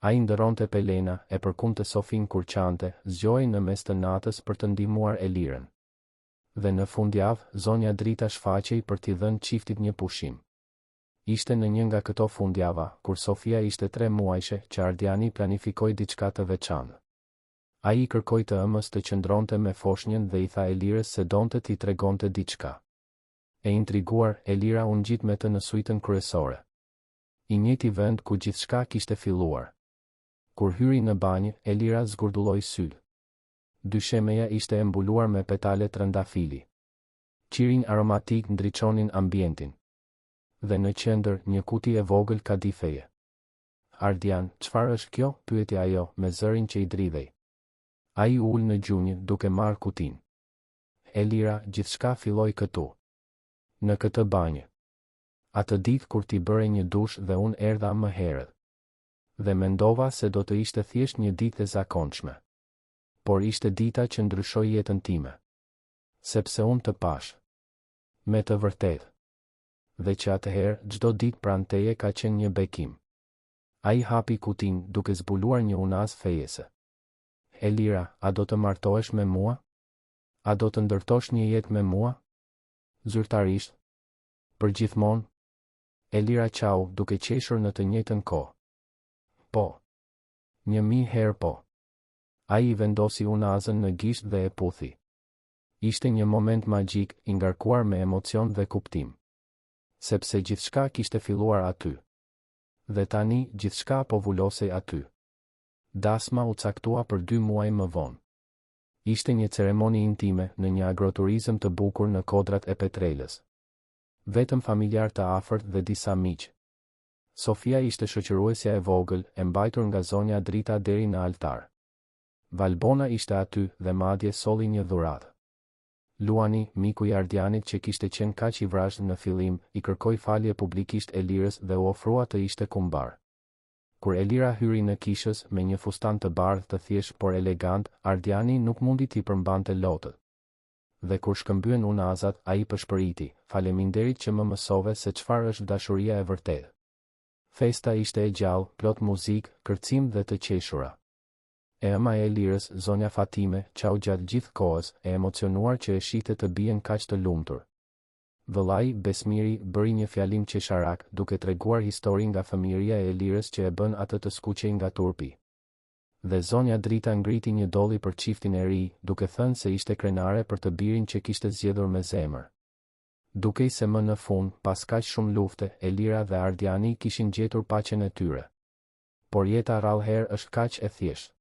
Ai ndëronte pelena, e përkundte Sofin kur qante, zgjohej në mes të natës për të ndihmuar Elirën. Dhe në fundjavë, zonja Drita shfaqej për t'i dhënë çiftit një pushim. Ishte në një nga këto fundjava, kur Sofia ishte 3 muajshe, që Ardiani planifikoi diçka të veçantë. Ai I kërkoi të ëmës të qëndronte me foshnjën dhe I tha Elirës se donte t'i tregonte diçka. E intriguar, Elira u ngjit me të në suitën kryesore. I njëjti vend ku gjithçka kishte filluar. Kur hyri në banjë, Elira zgurdulloi syt. Dyshemeja ishte e mbuluar me petale trëndafili. Qirin aromatik ndriçonin ambientin. Dhe në qendër, një kuti e vogël kadifeje. Ardian, çfarë është kjo? Pyeti ajo, me zërin që I dridhej. Ai ul në gjunjë, duke marrë kutin. Elira, gjithçka filloi këtu. Në këtë banjë. Atë ditë kur ti bëre një dush dhe unë erdha më herët. Dhe mendova se do të ishte thjesht një ditë e zakonshme. Por ishte dita që ndryshoi jetën time. Sepse unë të pash. Me të vërtetë. Dhe që atëherë, çdo ditë pranë teje ka qenë një bekim. Ai hapi kutin, duke zbuluar një unaz fejese. Elira, a do të martohesh me mua? A do të ndërtosh një jetë me mua? Zyrtarisht. Për gjithmonë? Elira qau, duke qeshur në të njëjtën kohë. Po. 1000 herë po. Ai I vendosi unazën në gisht dhe e puthi. Ishte një moment magjik, I ngarkuar me emocion dhe kuptim. Sepse gjithçka kishte filluar aty. Dhe tani, gjithçka po vulosej aty. Dasma u caktua për 2 muaj më vonë. Ishte një ceremoni intime në një agroturizëm të bukur në kodrat e Petrelës. Vetëm familjar të afërt dhe disa miq. Sofia ishte shoqëruesja e vogël, e mbajtur nga zonja Drita deri në altar. Valbona ishte aty dhe madje solli një dhuratë. Luani, miku I Ardianit që kishte qenë kaq I vrasht në fillim, I kërkoi falje publikisht Elirës dhe u ofrua të ishte kumbar. Kur Elira hyri në kishës me një fustan të bardhë të thjesht por elegant, Ardiani nuk mundi t'i përmbante lotët. Dhe kur shkëmbyen unazat, ai përshpëriti, faleminderit që më mësove se çfarë është dashuria e vërtetë. Festa ishte e gjallë, plot muzikë, kërcim dhe të qeshura. E ëma e Elirës, zonja Fatime, qau gjatë gjithë kohës, e emocionuar që e shihte të bien kaq të lumtur. Vëllai, Besmiri, bëri një fjalim qesharak, duke treguar histori nga fëmijëria e Elirës që e bën atë të skuqej nga turpi. Dhe zonja Drita ngriti një dolli për çiftin e ri, duke thënë se ishte krenare për të birin që kishte zgjedhur me zemër. Dukej se më në fund, pas kaq shumë lufte, Elira dhe Ardiani kishin gjetur paqen e tyre. Por jeta rallëherë është kaq e thjeshtë.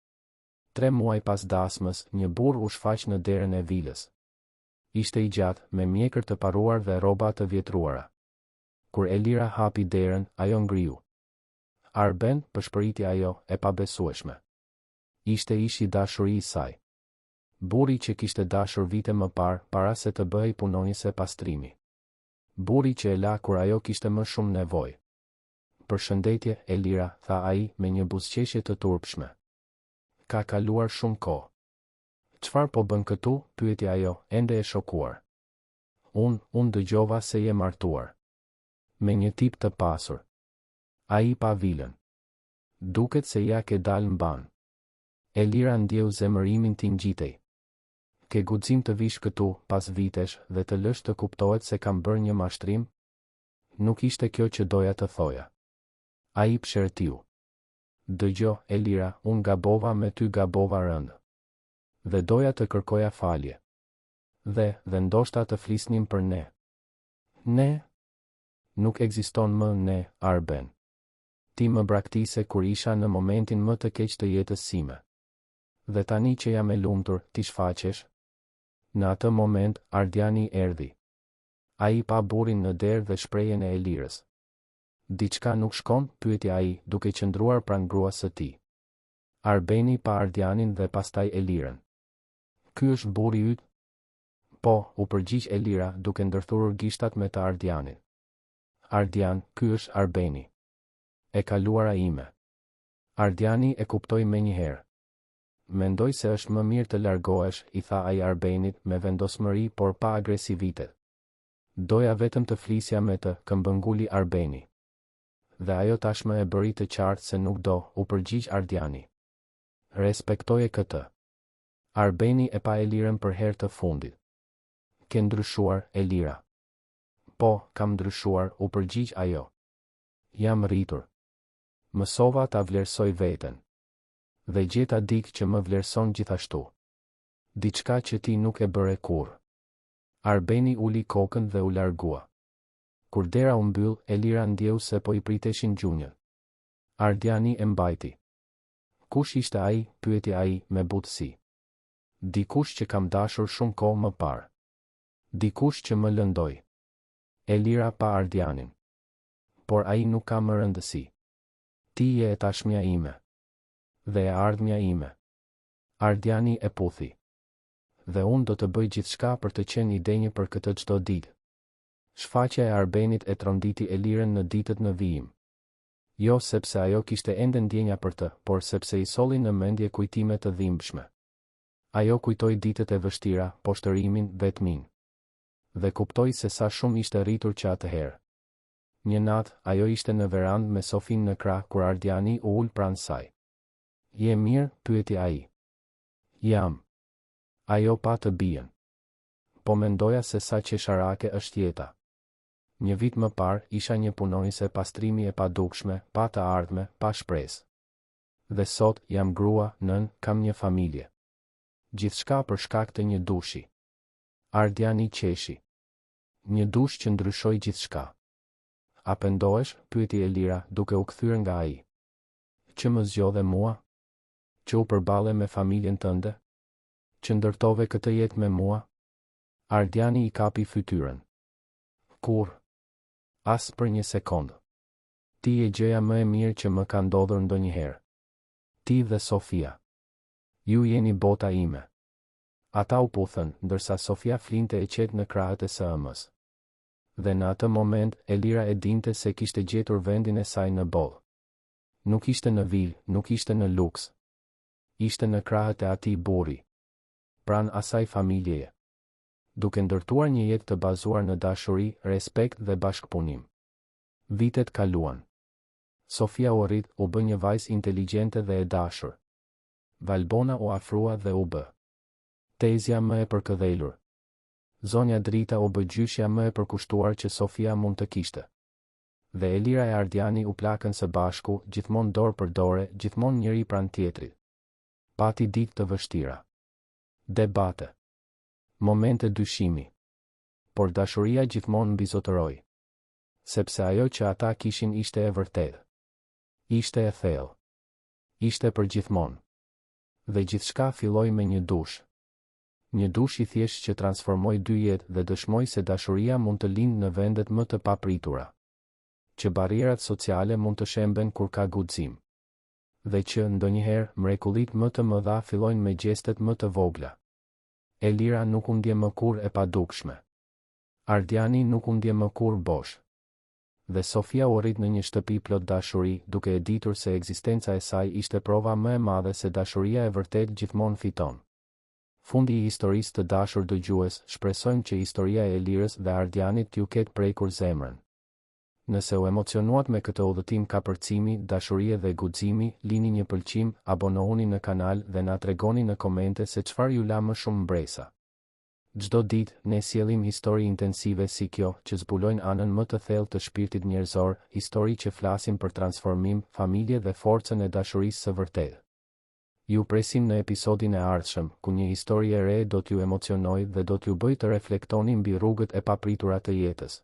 3 muaj pas dasmës, një burr u shfaq në derën e vilës. Ishte I gjatë, me mjekër të paruar dhe rroba të vjetruara. Kur Elira hapi derën, ajo ngriu. Arben, përshpëriti ajo, e pabesueshme. Ishte ish I dashurisë saj. Burri që kishte dashur vite më parë, para se të bëhej punonjëse pastrimi. Burri që e la kur ajo kishte më shumë nevojë. Përshëndetje, Elira, tha ai, me një buzëqeshje të turpshme. Ka kaluar shumë kohë. Çfarë po bën këtu? Pyeti ajo, ende e shokuar. Unë dëgjova se je martuar. Me një tip të pasur. Ai pa vilën. Duket se ja ke dalë mban. Elira ndjeu zemërimin ti ngjitej. Ke guxim të vish këtu, pas vitesh, dhe të lësh të kuptohet se kam bërë një mashtrim? Nuk ishte kjo që doja të thoja. Ai pshertiu. Dëgjo, Elira, unë gabova me ty gabova rënd. Dhe doja të kërkoja falje. Dhe ndoshta të flisnim për ne. Ne? Nuk ekziston më ne, Arben. Ti më braktise kur isha në momentin më të keq të jetës sime. Dhe tani që jam e lumtur, ti shfaqesh? Në atë moment, Ardiani erdhi. Ai pa burrin në derë dhe shprehjen e Elirës. Diçka nuk shkon, pyeti ai, duke qëndruar pranë gruas së tij. Arbeni pa Ardianin dhe pastaj Elirën. Ky është burri yt? Po, u përgjigj Elira duke ndërthurur gishtat me të Ardianit. Ardian, ky është Arbeni. E kaluara ime. Ardiani e kuptoi menjëherë. Mendoj se është më mirë të largohesh, i tha ai Arbenit me vendosmëri por pa agresivitet. Doja vetëm të flisja me të, këmbënguli Arbeni. Dhe ajo tashmë e bëri të qartë se nuk do, u përgjigj Ardiani. Respektoje këtë. Arbeni e pa Elirën për herë të fundit. Ke ndryshuar, Elira. Po, kam ndryshuar, u përgjigj ajo. Jam rritur. Mësova ta vlerësoj veten. Dhe gjeta dikë që më vlerëson gjithashtu. Diçka që ti nuk e bëre kurrë. Arbeni uli kokën dhe u largua. Kur dera u mbyll, Elira ndjeu se po i priteshin gjunjët. Ardiani e mbajti. Kush ishte ai, pyeti ai me butësi. Dikush që kam dashur shumë kohë më parë. Dikush që më lëndoi. Elira pa Ardianin. Por ai nuk ka më rëndësi. Ti je e tashmja ime. Dhe e ardhmja ime. Ardiani e puthi. Dhe unë do të bëj gjithçka për të qenë i denjë për këtë çdo ditë. Shfaqja e Arbenit e tronditi Elirën në ditët në vijim. Jo sepse ajo kishte ende ndjenja për të, por sepse i solli në mendje kujtime të dhimbshme. Ajo kujtoi ditët e vështira, poshtërimin, vetmin. Dhe kuptoi se sa shumë ishte rritur që atëherë. Një natë, ajo ishte në verandë me Sofin në krah kur Ardiani u ul pranë saj. Je mirë, pyeti ai. Jam. Ajo pa të bien. Po mendoja se sa qesharake është jeta. Një vit më parë, isha një punonjëse pastrimi e padukshme, pa të ardhme, pa shpresë. Dhe sot, jam grua, nën, kam një familje. Gjithçka për shkak të një dushi. Ardiani qeshi. Një dush që ndryshoi gjithçka. A pendohesh, pyeti Elira, duke u kthyer nga ai. Që më zgjodhe mua? Që u përballe me familjen tënde? Që ndërtove këtë jetë me mua? Ardiani i kapi fytyrën. Kur? As për një sekondë. Ti je gjëja më e mirë që më ka ndodhur ndonjëherë. Ti dhe Sofia. Ju jeni bota ime. Ata u puthën, ndërsa Sofia flinte e qetë në krahët e së ëmës. Dhe në atë moment, Elira e dinte se kishte gjetur vendin e saj në bollë. Nuk ishte në vil, nuk ishte në luks. Ishte në krahët e atij burri. Pranë asaj familjeje. Duke ndërtuar një jetë të bazuar në dashuri, respekt dhe bashkëpunim. Vitet kaluan. Sofia u rrit, u bë një vajzë inteligjente dhe e dashur. Valbona u afrua dhe u bë Tezja më e përkëdhelur. Zonja Drita u bë gjyshja më e përkushtuar që Sofia mund të kishte. Dhe Elira e Ardiani u plakën së bashku, gjithmonë dorë për dore, gjithmonë njëri pranë tjetrit. Pati ditë të vështira. Debate. Momente dyshimi. Por dashuria gjithmonë mbizotëroi. Sepse ajo që ata kishin ishte e vërtetë. Ishte e thellë. Ishte për gjithmonë. Dhe gjithçka filloi me një dush. Një dush i thjeshtë që transformoi dy jetë dhe dëshmoi se dashuria mund të lindë në vendet më të papritura. Që barrierat sociale mund të shemben kur ka guxim. Dhe që, ndonjëherë, mrekullitë më të mëdha fillojnë me gjestet më të vogla. Elira nuk u ndje më kurrë e padukshme. Ardiani nuk u ndje më kurrë bosh. Dhe Sofia u rrit në një shtëpi plot dashuri, duke e ditur se ekzistenca e saj ishte prova më e madhe se dashuria e vërtet gjithmonë fiton. Fundi i historisë të dashur dëgjues, shpresojmë që historia e Elirës dhe Ardianit t'ju ketë prekur zemrën. Nëse u emocionuat me këtë udhëtim kapërcimi, dashurie dhe guximi, lini një pëlqim, abonohuni në kanal dhe na tregoni në komente se çfarë ju la më shumë mbresa. Çdo ditë, ne sjellim histori intensive si kjo, që zbulojnë anën më të thellë të shpirtit njerëzor, histori që flasin për transformim, familje dhe forcën e dashurisë së vërtetë. Ju presim në episodin e ardhshëm, ku një histori e re do t'ju emocionojë dhe do t'ju bëjë të reflektoni mbi rrugët e papritura të jetës.